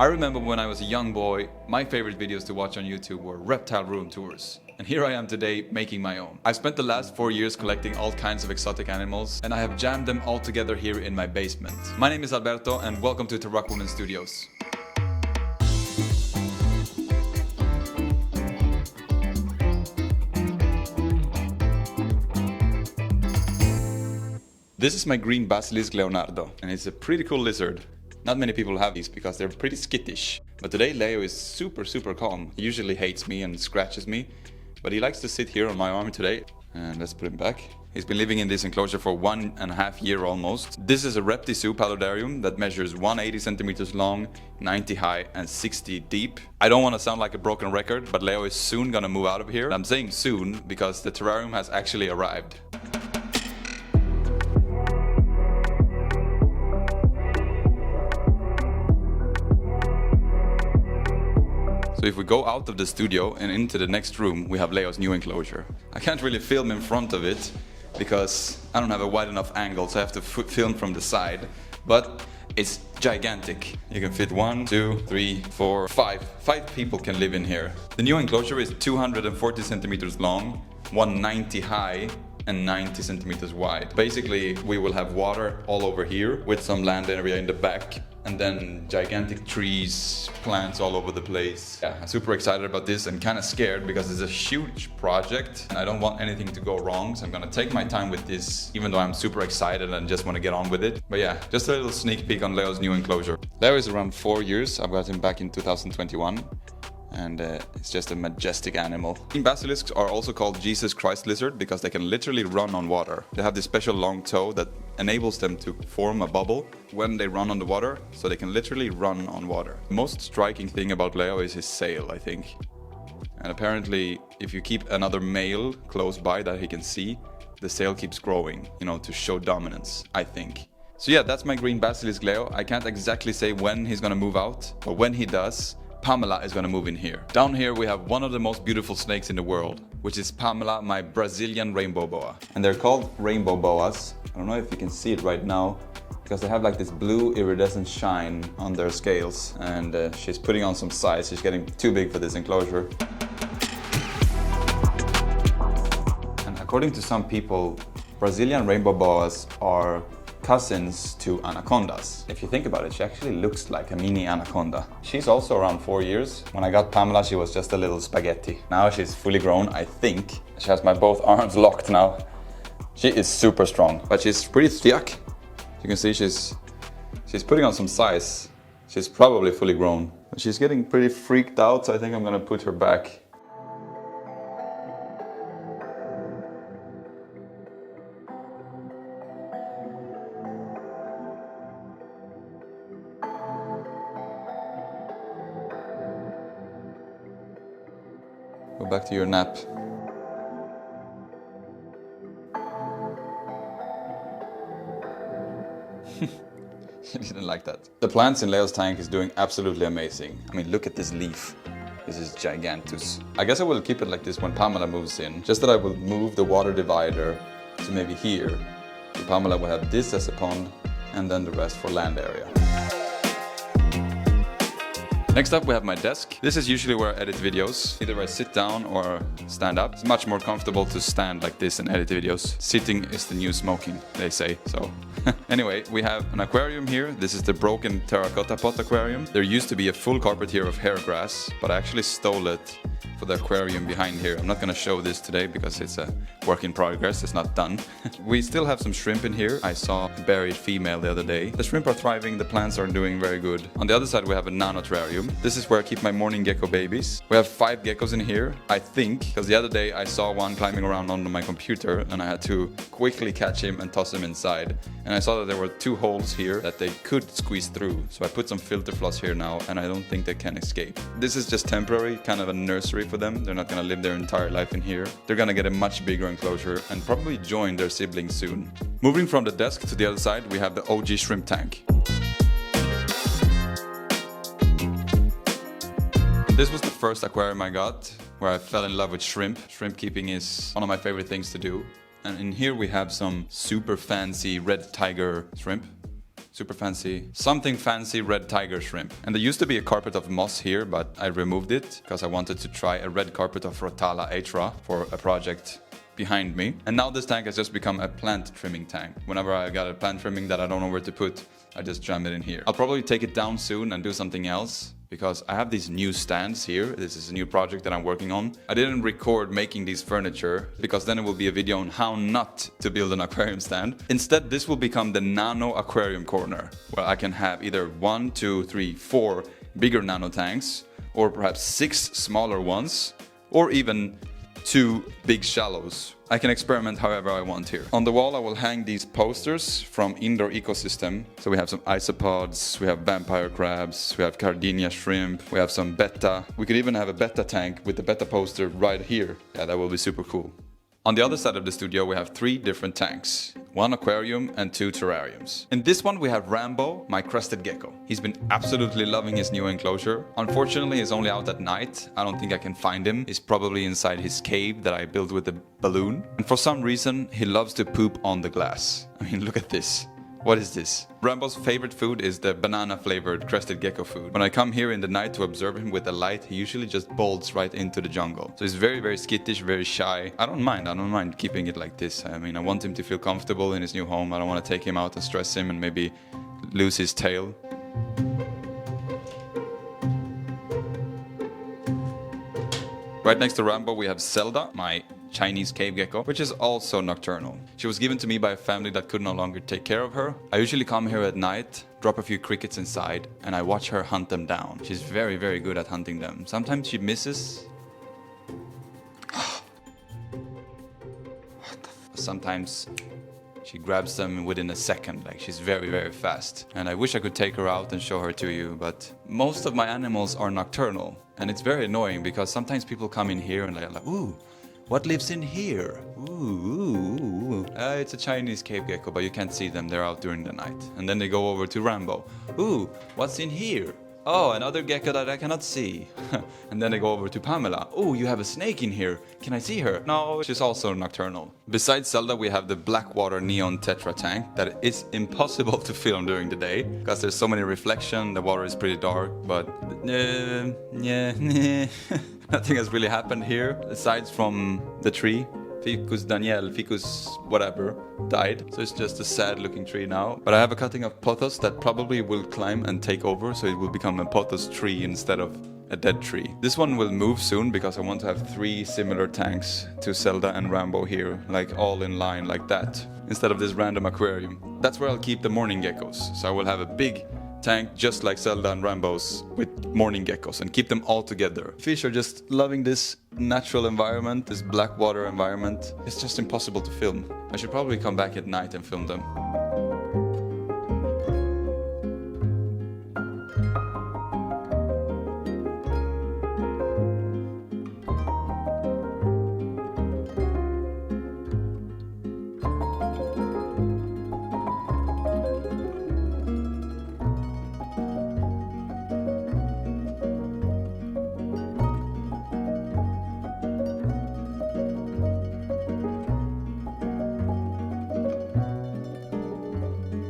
I remember when I was a young boy, my favorite videos to watch on YouTube were reptile room tours. And here I am today making my own. I've spent the last 4 years collecting all kinds of exotic animals, and I have jammed them all together here in my basement. My name is Alberto, and welcome to Terrarium Studios. This is my green basilisk Leonardo, and it's a pretty cool lizard. Not many people have these because they're pretty skittish. But today Leo is super calm. He usually hates me and scratches me, but he likes to sit here on my arm today. And let's put him back. He's been living in this enclosure for 1.5 years almost. This is a Reptile paludarium that measures 180 centimeters long, 90 high and 60 deep. I don't want to sound like a broken record, but Leo is soon gonna move out of here. I'm saying soon because the terrarium has actually arrived. So if we go out of the studio and into the next room, we have Leo's new enclosure. I can't really film in front of it because I don't have a wide enough angle, so I have to film from the side. But it's gigantic. You can fit 1, 2, 3, 4, 5. 5 people can live in here. The new enclosure is 240 centimeters long, 190 high, and 90 centimeters wide. Basically, we will have water all over here with some land area in the back, and then gigantic trees, plants all over the place. Yeah, I'm super excited about this and kind of scared because it's a huge project and I don't want anything to go wrong, so I'm gonna take my time with this, even though I'm super excited and just want to get on with it. But yeah, just a little sneak peek on Leo's new enclosure. Leo is around 4 years. I got him back in 2021. And it's just a majestic animal. Basilisks are also called Jesus Christ lizard because they can literally run on water. They have this special long toe that enables them to form a bubble when they run on the water, so they can literally run on water. The most striking thing about Leo is his sail, I think. And apparently, if you keep another male close by that he can see, the sail keeps growing, you know, to show dominance, I think. So yeah, that's my green basilisk Leo. I can't exactly say when he's gonna move out, but when he does, Pamela is gonna move in here. Down here we have one of the most beautiful snakes in the world, which is Pamela, my Brazilian rainbow boa. And they're called rainbow boas. I don't know if you can see it right now, because they have like this blue iridescent shine on their scales. And she's putting on some size. She's getting too big for this enclosure. And according to some people, Brazilian rainbow boas are cousins to anacondas. If you think about it, she actually looks like a mini anaconda. She's also around 4 years. When I got Pamela, she was just a little spaghetti. Now she's fully grown, I think. She has my both arms locked now. She is super strong, but she's pretty thick. You can see she's putting on some size. She's probably fully grown. But she's getting pretty freaked out, so I think I'm gonna put her back. Go back to your nap. You didn't like that. The plants in Leo's tank is doing absolutely amazing. I mean, look at this leaf. This is gigantus. I guess I will keep it like this when Pamela moves in. Just that I will move the water divider to maybe here. So Pamela will have this as a pond and then the rest for land area. Next up we have my desk. This is usually where I edit videos. Either I sit down or stand up. It's much more comfortable to stand like this and edit videos. Sitting is the new smoking, they say, so. Anyway, we have an aquarium here. This is the broken terracotta pot aquarium. There used to be a full carpet here of hair grass, but I actually stole it for the aquarium behind here. I'm not gonna show this today because it's a work in progress, it's not done. We still have some shrimp in here. I saw a buried female the other day. The shrimp are thriving, the plants are doing very good. On the other side we have a nano terrarium. This is where I keep my morning gecko babies. We have 5 geckos in here, I think, because the other day I saw one climbing around on my computer and I had to quickly catch him and toss him inside. And I saw that there were 2 holes here that they could squeeze through. So I put some filter floss here now and I don't think they can escape. This is just temporary, kind of a nursery for them. They're not gonna live their entire life in here. They're gonna get a much bigger enclosure and probably join their siblings soon. Moving from the desk to the other side, we have the OG shrimp tank. This was the first aquarium I got where I fell in love with shrimp. Shrimp keeping is one of my favorite things to do. And in here we have some super fancy red tiger shrimp. super fancy, something fancy red tiger shrimp. And there used to be a carpet of moss here, but I removed it because I wanted to try a red carpet of Rotala atra for a project behind me. And now this tank has just become a plant trimming tank. Whenever I got a plant trimming that I don't know where to put, I just jam it in here. I'll probably take it down soon and do something else, because I have these new stands here. This is a new project that I'm working on. I didn't record making these furniture because then it will be a video on how not to build an aquarium stand. Instead, this will become the nano aquarium corner, where I can have either 1, 2, 3, 4 bigger nano tanks, or perhaps 6 smaller ones, or even 2 big shallows. I can experiment however I want here. On the wall I will hang these posters from Indoor Ecosystem. So we have some isopods, we have vampire crabs, we have Cardinia shrimp, we have some betta. We could even have a betta tank with the betta poster right here. Yeah, that will be super cool. On the other side of the studio we have 3 different tanks. 1 aquarium and 2 terrariums. In this one we have Rambo, my crested gecko. He's been absolutely loving his new enclosure. Unfortunately he's only out at night. I don't think I can find him. He's probably inside his cave that I built with a balloon. And for some reason he loves to poop on the glass. I mean, look at this. What is this? Rambo's favorite food is the banana flavored crested gecko food. When I come here in the night to observe him with the light, he usually just bolts right into the jungle. So he's very, very skittish, very shy. I don't mind keeping it like this. I mean, I want him to feel comfortable in his new home. I don't want to take him out and stress him and maybe lose his tail. Right next to Rambo we have Zelda, my Chinese cave gecko, which is also nocturnal. She was given to me by a family that could no longer take care of her. I usually come here at night, drop a few crickets inside, and I watch her hunt them down. She's very, very good at hunting them. Sometimes she misses. Sometimes she grabs them within a second, like she's very, very fast. And I wish I could take her out and show her to you, but most of my animals are nocturnal. And it's very annoying because sometimes people come in here and they're like, ooh, what lives in here? Ooh. It's a Chinese cave gecko, but you can't see them. They're out during the night. And then they go over to Rambo. Ooh, what's in here? Oh, another gecko that I cannot see. And then they go over to Pamela. Oh, you have a snake in here. Can I see her? No, she's also nocturnal. Besides Zelda, we have the Blackwater Neon Tetra tank that is impossible to film during the day because there's so many reflection. The water is pretty dark, but nothing has really happened here aside from the tree. Ficus Daniel, Ficus whatever, died. So it's just a sad looking tree now. But I have a cutting of pothos that probably will climb and take over, so it will become a pothos tree instead of a dead tree. This one will move soon because I want to have 3 similar tanks to Zelda and Rambo here, like all in line like that, instead of this random aquarium. That's where I'll keep the morning geckos. So I will have a big tank just like Zelda and Rambo's with morning geckos and keep them all together. Fish are just loving this natural environment, this black water environment. It's just impossible to film. I should probably come back at night and film them.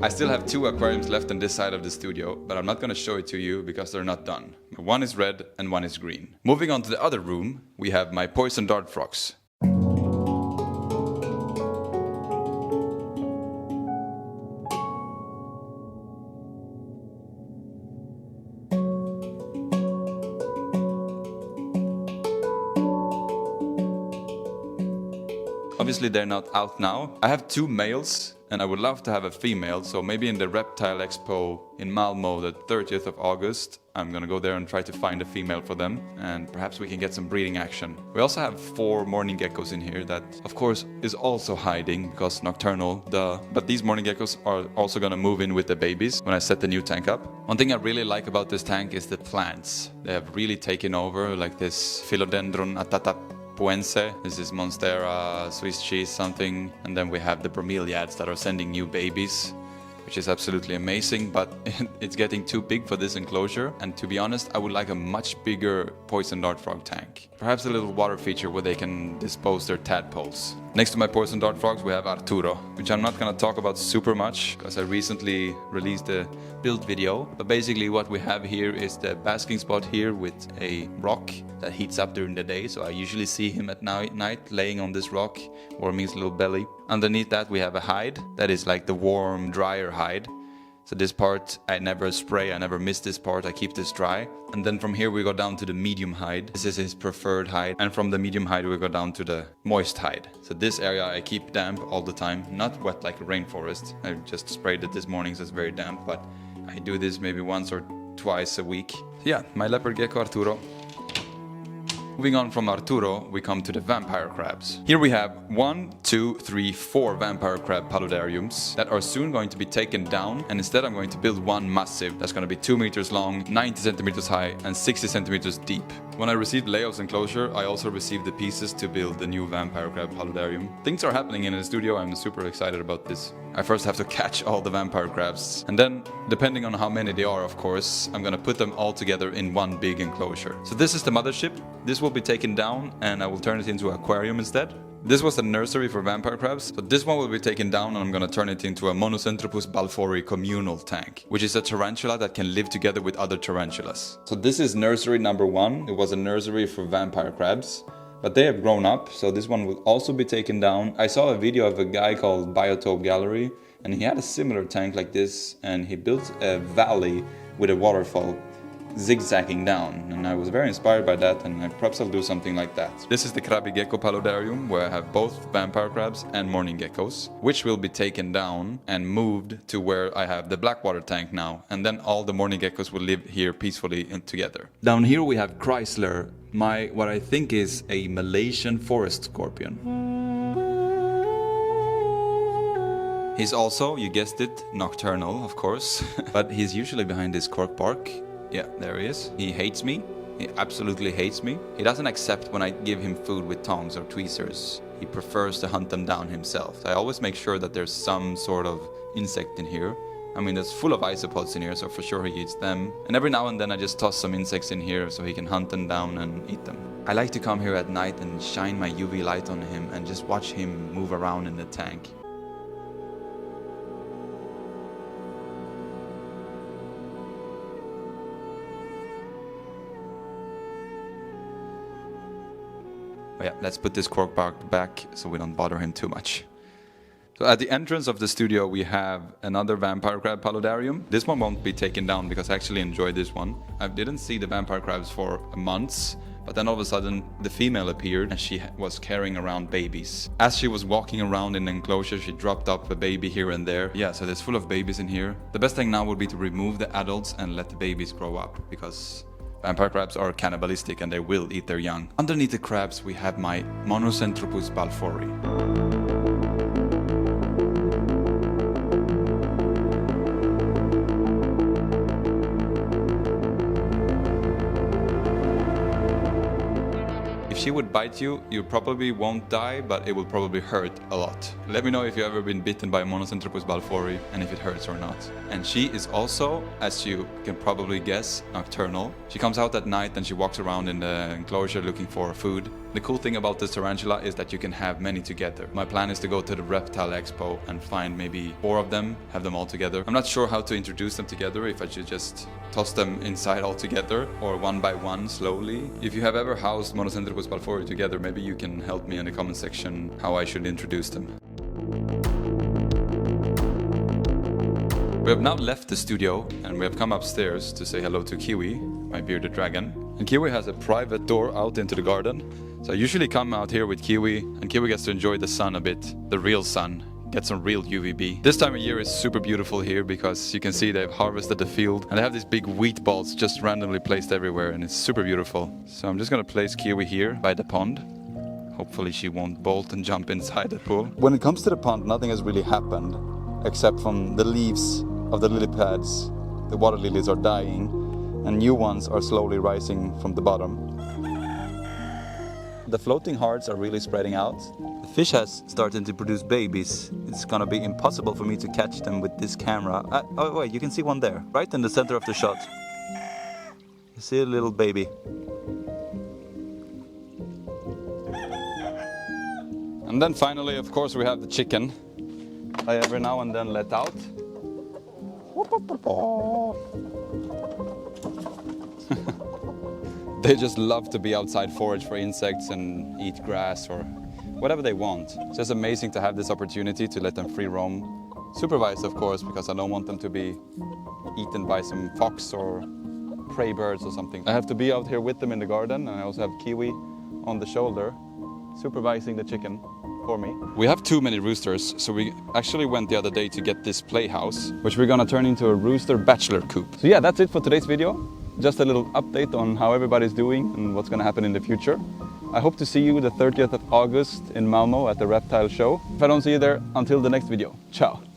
I still have 2 aquariums left on this side of the studio, but I'm not going to show it to you because they're not done. One is red and one is green. Moving on to the other room, we have my poison dart frogs. Obviously they're not out now. I have 2 males and I would love to have a female, so maybe in the Reptile Expo in Malmo the 30th of August I'm gonna go there and try to find a female for them, and perhaps we can get some breeding action. We also have 4 morning geckos in here that of course is also hiding because nocturnal, duh. But these morning geckos are also gonna move in with the babies when I set the new tank up. One thing I really like about this tank is the plants. They have really taken over, like this Philodendron atatapuense. This is Monstera, Swiss cheese something, and then we have the bromeliads that are sending new babies. which is absolutely amazing, but it's getting too big for this enclosure. And to be honest, I would like a much bigger poison dart frog tank. Perhaps a little water feature where they can dispose their tadpoles. Next to my poison dart frogs, we have Arturo, which I'm not going to talk about super much because I recently released a build video. But basically what we have here is the basking spot here with a rock that heats up during the day. So I usually see him at night laying on this rock, warming his little belly. Underneath that we have a hide that is like the warm, drier hide. So this part I never spray, I never miss this part, I keep this dry. And then from here we go down to the medium hide. This is his preferred hide. And from the medium hide we go down to the moist hide. So this area I keep damp all the time, not wet like a rainforest. I just sprayed it this morning so it's very damp, but I do this maybe once or twice a week. Yeah, my leopard gecko Arturo. Moving on from Arturo, we come to the vampire crabs. Here we have 1, 2, 3, 4 vampire crab paludariums that are soon going to be taken down, and instead I'm going to build one massive that's going to be 2 meters long, 90 centimeters high and 60 centimeters deep. When I received Leo's enclosure, I also received the pieces to build the new vampire crab paludarium. Things are happening in the studio, I'm super excited about this. I first have to catch all the vampire crabs, and then, depending on how many they are of course, I'm gonna put them all together in one big enclosure. So this is the mothership. This will be taken down and I will turn it into an aquarium instead. This was the nursery for vampire crabs, so this one will be taken down and I'm gonna turn it into a Monocentrupus balfouri communal tank, which is a tarantula that can live together with other tarantulas. So this is nursery number 1. It was a nursery for vampire crabs, but they have grown up, so this one will also be taken down. I saw a video of a guy called Biotope Gallery, and he had a similar tank like this, and he built a valley with a waterfall zigzagging down, and I was very inspired by that, and perhaps I'll do something like that. This is the Krabby Gecko paludarium, where I have both vampire crabs and morning geckos, which will be taken down and moved to where I have the blackwater tank now, and then all the morning geckos will live here peacefully together. Down here we have Chrysler, what I think is a Malaysian forest scorpion. He's also, you guessed it, nocturnal, of course, but he's usually behind this cork bark. Yeah, there he is. He hates me. He absolutely hates me. He doesn't accept when I give him food with tongs or tweezers. He prefers to hunt them down himself. I always make sure that there's some sort of insect in here. I mean, there's full of isopods in here, so for sure he eats them. And every now and then I just toss some insects in here so he can hunt them down and eat them. I like to come here at night and shine my UV light on him and just watch him move around in the tank. But yeah, let's put this cork bark back so we don't bother him too much. So at the entrance of the studio we have another vampire crab paludarium. This one won't be taken down because I actually enjoyed this one. I didn't see the vampire crabs for months, but then all of a sudden the female appeared and she was carrying around babies. As she was walking around in the enclosure, she dropped up a baby here and there. Yeah, so there's full of babies in here. The best thing now would be to remove the adults and let the babies grow up, because vampire crabs are cannibalistic and they will eat their young. Underneath the crabs we have my Monocentrupus balfouri. If she would bite you, you probably won't die, but it will probably hurt a lot. Let me know if you've ever been bitten by Monocentrupus balfouri and if it hurts or not. And she is also, as you can probably guess, nocturnal. She comes out at night and she walks around in the enclosure looking for food. The cool thing about this tarantula is that you can have many together. My plan is to go to the Reptile Expo and find maybe 4 of them, have them all together. I'm not sure how to introduce them together, if I should just toss them inside all together or one by one slowly. If you have ever housed Monocentrupus balfouri together, maybe you can help me in the comment section how I should introduce them. We have now left the studio and we have come upstairs to say hello to Kiwi, my bearded dragon. And Kiwi has a private door out into the garden. So I usually come out here with Kiwi, and Kiwi gets to enjoy the sun a bit, the real sun, get some real UVB. This time of year is super beautiful here because you can see they've harvested the field and they have these big wheat balls just randomly placed everywhere, and it's super beautiful. So I'm just gonna place Kiwi here by the pond. Hopefully she won't bolt and jump inside the pool. When it comes to the pond, nothing has really happened except from the leaves of the lily pads. The water lilies are dying and new ones are slowly rising from the bottom. The floating hearts are really spreading out. The fish has started to produce babies. It's gonna be impossible for me to catch them with this camera. Oh wait, you can see one there, right in the center of the shot. You see a little baby. And then finally, of course, we have the chicken. I every now and then let out. They just love to be outside, forage for insects and eat grass or whatever they want. It's just amazing to have this opportunity to let them free roam. Supervised, of course, because I don't want them to be eaten by some fox or prey birds or something. I have to be out here with them in the garden, and I also have Kiwi on the shoulder supervising the chicken for me. We have too many roosters, so we actually went the other day to get this playhouse, which we're gonna turn into a rooster bachelor coop. So yeah, that's it for today's video. Just a little update on how everybody's doing and what's gonna happen in the future. I hope to see you the 30th of August in Malmo at the Reptile show. If I don't see you there, until the next video, ciao.